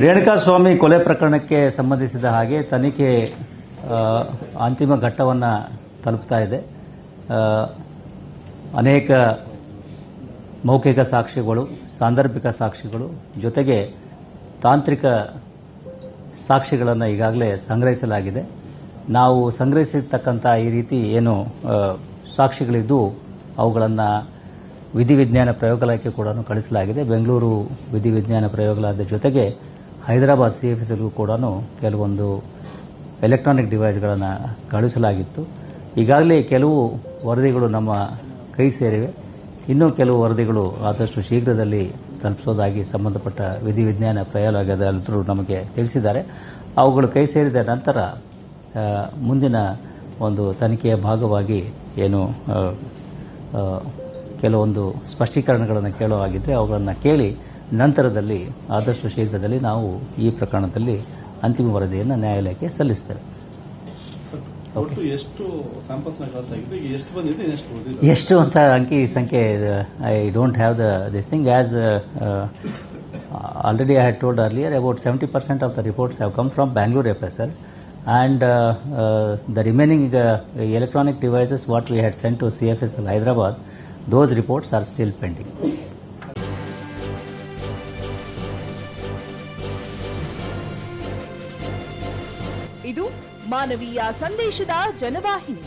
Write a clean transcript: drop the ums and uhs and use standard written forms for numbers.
ರೇಣುಕಾಸ್ವಾಮಿ ಕೊಲೆ ಪ್ರಕರಣಕ್ಕೆ ಸಂಬಂಧಿಸಿದ ಹಾಗೆ ತನಿಖೆ ಅಂತಿಮ ಘಟ್ಟವನ್ನು ತಲುಪ್ತಾ ಇದೆ. ಅನೇಕ ಮೌಖಿಕ ಸಾಕ್ಷಿಗಳು, ಸಾಂದರ್ಭಿಕ ಸಾಕ್ಷಿಗಳು, ಜೊತೆಗೆ ತಾಂತ್ರಿಕ ಸಾಕ್ಷಿಗಳನ್ನು ಈಗಾಗಲೇ ಸಂಗ್ರಹಿಸಲಾಗಿದೆ. ನಾವು ಸಂಗ್ರಹಿಸಿರ್ತಕ್ಕಂಥ ಈ ರೀತಿ ಏನು ಸಾಕ್ಷಿಗಳಿದ್ದು ಅವುಗಳನ್ನು ವಿಧಿವಿಜ್ಞಾನ ಪ್ರಯೋಗಾಲಯಕ್ಕೆ ಕೂಡ ಕಳಿಸಲಾಗಿದೆ. ಬೆಂಗಳೂರು ವಿಧಿವಿಜ್ಞಾನ ಪ್ರಯೋಗಾಲಯದ ಜೊತೆಗೆ ಹೈದರಾಬಾದ್ CFSಗೂ ಕೂಡ ಕೆಲವೊಂದು ಎಲೆಕ್ಟ್ರಾನಿಕ್ ಡಿವೈಸ್ಗಳನ್ನು ಕಳುಹಿಸಲಾಗಿತ್ತು. ಈಗಾಗಲೇ ಕೆಲವು ವರದಿಗಳು ನಮ್ಮ ಕೈ ಸೇರಿವೆ. ಇನ್ನೂ ಕೆಲವು ವರದಿಗಳು ಆದಷ್ಟು ಶೀಘ್ರದಲ್ಲಿ ತಲುಪಿಸೋದಾಗಿ ಸಂಬಂಧಪಟ್ಟ ವಿಧಿವಿಜ್ಞಾನ ಪ್ರಯೋಗಾಲಯದಲ್ಲರೂ ನಮಗೆ ತಿಳಿಸಿದ್ದಾರೆ. ಅವುಗಳು ಕೈ ಸೇರಿದ ನಂತರ ಮುಂದಿನ ಒಂದು ತನಿಖೆಯ ಭಾಗವಾಗಿ ಏನು ಕೆಲವೊಂದು ಸ್ಪಷ್ಟೀಕರಣಗಳನ್ನು ಕೇಳುವಾಗಿದ್ದರೆ ಅವುಗಳನ್ನು ಕೇಳಿ ನಂತರದಲ್ಲಿ ಆದಷ್ಟು ಶೀಘ್ರದಲ್ಲಿ ನಾವು ಈ ಪ್ರಕರಣದಲ್ಲಿ ಅಂತಿಮ ವರದಿಯನ್ನು ನ್ಯಾಯಾಲಯಕ್ಕೆ ಸಲ್ಲಿಸ್ತೇವೆ. ಎಷ್ಟು ಅಂತ ಅಂಕಿ ಸಂಖ್ಯೆ I don't have this thing as already I had told earlier about 70% of the reports have come from Bangalore FSL and the remaining electronic devices what we had sent to CFSL Hyderabad, those reports are still pending. ಇದು ಮಾನವೀಯ ಸಂದೇಶದ ಜನವಾಹಿನಿ.